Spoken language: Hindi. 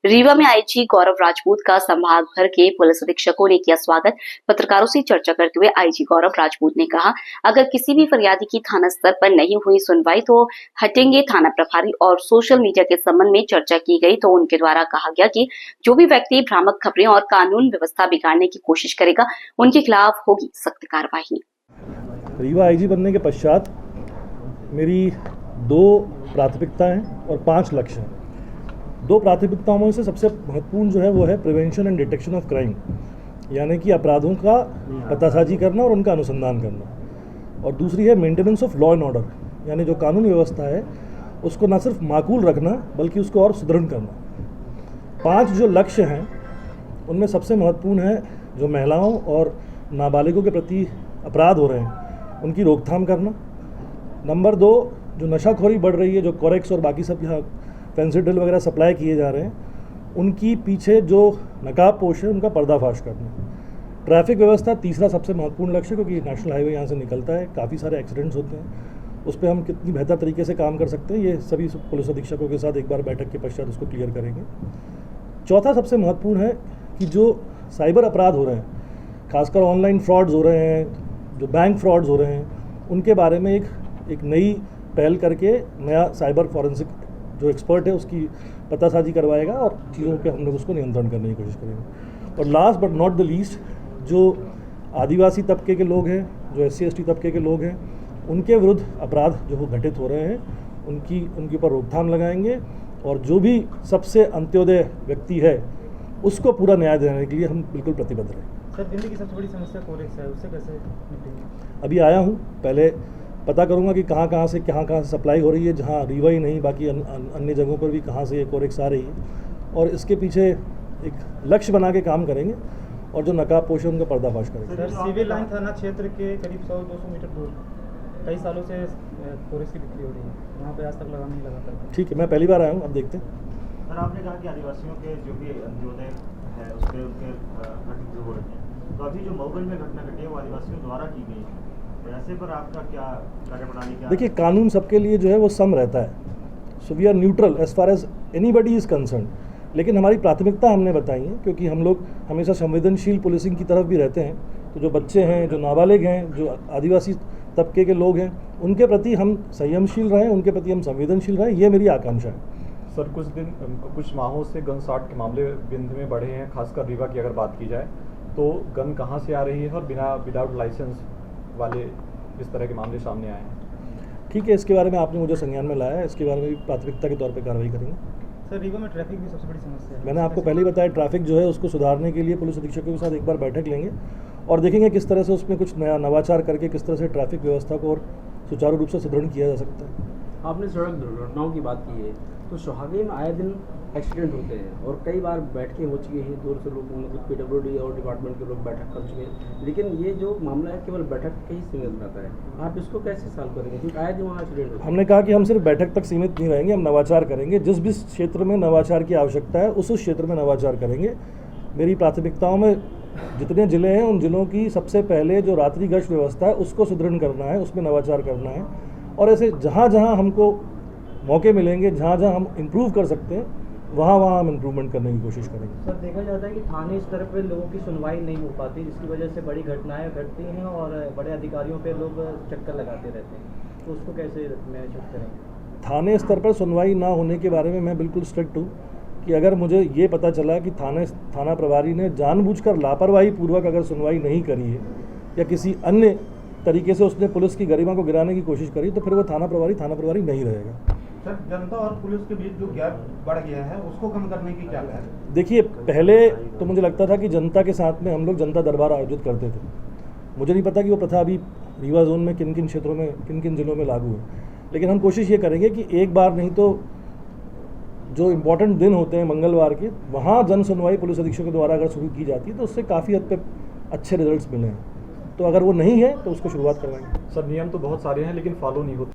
रीवा में आईजी गौरव राजपूत का संभाग भर के पुलिस अधीक्षकों ने किया स्वागत। पत्रकारों से चर्चा करते हुए आईजी गौरव राजपूत ने कहा, अगर किसी भी फरियादी की थाना स्तर पर नहीं हुई सुनवाई तो हटेंगे थाना प्रभारी। और सोशल मीडिया के संबंध में चर्चा की गई तो उनके द्वारा कहा गया कि जो भी व्यक्ति भ्रामक खबरें और कानून व्यवस्था बिगाड़ने की कोशिश करेगा उनके खिलाफ होगी सख्त कार्रवाई। रीवा आईजी बनने के पश्चात मेरी 2 प्राथमिकताएं और 5 लक्ष्य हैं। 2 प्राथमिकताओं में से सबसे महत्वपूर्ण जो है वो है prevention and detection of crime, यानी कि अपराधों का पतासाजी करना और उनका अनुसंधान करना। और दूसरी है maintenance of law and order, यानी जो कानून व्यवस्था है उसको न सिर्फ माकूल रखना बल्कि उसको और सुदृढ़ करना। 5 जो लक्ष्य हैं उनमें सबसे महत्वपूर्ण है जो महिलाओं और नाबालिगों के प्रति अपराध हो रहे हैं उनकी रोकथाम करना। नंबर 2, जो नशाखोरी बढ़ रही है, जो कोरेक्स और बाकी सब यहाँ फेंसिडिल वगैरह सप्लाई किए जा रहे हैं, उनकी पीछे जो नकाबपोश है उनका पर्दाफाश करना। ट्रैफिक व्यवस्था तीसरा सबसे महत्वपूर्ण लक्ष्य, क्योंकि नेशनल हाईवे यहाँ से निकलता है, काफ़ी सारे एक्सीडेंट्स होते हैं, उस पर हम कितनी बेहतर तरीके से काम कर सकते हैं, ये सभी पुलिस अधीक्षकों के साथ एक बार बैठक के पश्चात उसको क्लियर करेंगे। चौथा सबसे महत्वपूर्ण है कि जो साइबर अपराध हो रहे हैं, खासकर ऑनलाइन फ्रॉड्स हो रहे हैं, जो बैंक फ्रॉड्स हो रहे हैं, उनके बारे में एक नई पहल करके नया साइबर फॉरेंसिक जो एक्सपर्ट है उसकी पतासाजी करवाएगा और चीज़ों पे हम लोग उसको नियंत्रण करने की कोशिश करेंगे। और last but not the least, जो आदिवासी तबके के लोग हैं, जो SC/ST तबके के लोग हैं, उनके विरुद्ध अपराध जो घटित हो रहे हैं उनके ऊपर रोकथाम लगाएंगे। और जो भी सबसे अंत्योदय व्यक्ति है उसको पूरा न्याय देने के लिए हम बिल्कुल प्रतिबद्ध रहें। सर, दिल्ली की सबसे बड़ी समस्या कोरेक्स है, उससे कैसे निपटेंगे? अभी आया हूँ, पहले पता करूँगा कि कहाँ से सप्लाई हो रही है, जहाँ रीवा ही नहीं बाकी अन्य जगहों पर भी कहाँ से ये कोरेक्स आ रही है, और इसके पीछे एक लक्ष्य बना के काम करेंगे और जो नकाबपोश है उनका पर्दाफाश करेंगे। सर, सिविल लाइन थाना क्षेत्र के करीब 100-200 मीटर दूर कई सालों से कोरेक्स की बिक्री हो रही है, वहाँ पर आज तक लगाम नहीं लगा। ठीक है, मैं पहली बार आया हूँ, अब देखते हैं। सर, आपने कहा कि आदिवासियों के जो भी अंत्योदय है उस पर उनके घटित हो रहे हैं, तो अभी जो मऊगल में घटना घटी है वो आदिवासियों द्वारा की गई है, ऐसे पर आपका क्या कार्यप्रणाली क्या? देखिए, कानून सबके लिए जो है वो सम रहता है, so we are neutral as far as anybody is concern. लेकिन हमारी प्राथमिकता हमने बताई है, क्योंकि हम लोग हमेशा संवेदनशील पुलिसिंग की तरफ भी रहते हैं। तो जो बच्चे हैं, जो नाबालिग हैं, जो आदिवासी तबके के लोग हैं, उनके प्रति हम संयमशील रहें, उनके प्रति हम संवेदनशील रहें, ये मेरी आकांक्षा है। सर, कुछ माहों से गन शॉट के मामले बिंद में बढ़े हैं, खासकर रीवा की अगर बात की जाए तो गन कहाँ से आ रही है और विदाउट लाइसेंस वाले इस तरह के मामले सामने आए हैं। ठीक है, इसके बारे में आपने मुझे संज्ञान में लाया है, इसके बारे में भी प्राथमिकता के तौर पे कार्रवाई करेंगे। सर, रीवा में ट्रैफिक भी सबसे बड़ी समस्या है। मैंने आपको पहले ही बताया, ट्रैफिक जो है उसको सुधारने के लिए पुलिस अधीक्षकों के साथ एक बार बैठक लेंगे और देखेंगे किस तरह से उसमें कुछ नया नवाचार करके किस तरह से ट्रैफिक व्यवस्था को और सुचारू रूप से सुदृढ़ किया जा सकता है। आपने सड़क दुर्घटनाओं की बात की है, तो सुहागे में आए दिन एक्सीडेंट होते हैं और कई बार बैठकें हो चुकी हैं, दूर से लोग मतलब PWD और डिपार्टमेंट के लोग बैठक कर चुके हैं, लेकिन ये जो मामला है केवल बैठक के ही सीमित रहता है। आप इसको कैसे सॉल्व करेंगे, क्योंकि आए दिन वहाँ एक्सीडेंट होता है? हमने कहा कि हम सिर्फ बैठक तक सीमित नहीं रहेंगे, हम नवाचार करेंगे। जिस भी क्षेत्र में नवाचार की आवश्यकता है उस क्षेत्र में नवाचार करेंगे। मेरी प्राथमिकताओं में जितने ज़िले हैं उन ज़िलों की सबसे पहले जो रात्रि गश्त व्यवस्था है उसको सुदृढ़ करना है, उसमें नवाचार करना है। और ऐसे जहाँ जहाँ हमको मौके मिलेंगे, जहाँ जहाँ हम इम्प्रूव कर सकते हैं, वहाँ हम इम्प्रूवमेंट करने की कोशिश करेंगे। सर, देखा जाता है कि थाने स्तर पर लोगों की सुनवाई नहीं हो पाती, जिसकी वजह से बड़ी घटनाएं घटती हैं और बड़े अधिकारियों पे लोग चक्कर लगाते रहते हैं, तो उसको कैसे मैनेज करेंगे? थाने स्तर पर सुनवाई ना होने के बारे में मैं बिल्कुल स्ट्रिक्ट हूँ कि अगर मुझे ये पता चला कि थाना प्रभारी ने जानबूझकर लापरवाही पूर्वक अगर सुनवाई नहीं करी है या किसी अन्य तरीके से उसने पुलिस की गरिमा को गिराने की कोशिश करी, तो फिर वो थाना प्रभारी नहीं रहेगा। सर, जनता और पुलिस के बीच जो गैप बढ़ गया है उसको कम करने की क्या पहल? देखिए, पहले तो मुझे लगता था कि जनता के साथ में हम लोग जनता दरबार आयोजित करते थे। मुझे नहीं पता कि वो प्रथा अभी रीवा जोन में किन किन क्षेत्रों में किन किन जिलों में लागू है, लेकिन हम कोशिश ये करेंगे कि एक बार नहीं तो जो इम्पोर्टेंट दिन होते हैं मंगलवार के, वहाँ जन सुनवाई पुलिस अधीक्षकों द्वारा अगर शुरू की जाती है तो उससे काफ़ी हद तक अच्छे रिजल्ट्स मिले हैं। तो अगर वो नहीं है तो उसको शुरुआत करवाएंगे। सर, नियम तो बहुत सारे हैं लेकिन फॉलो नहीं होते।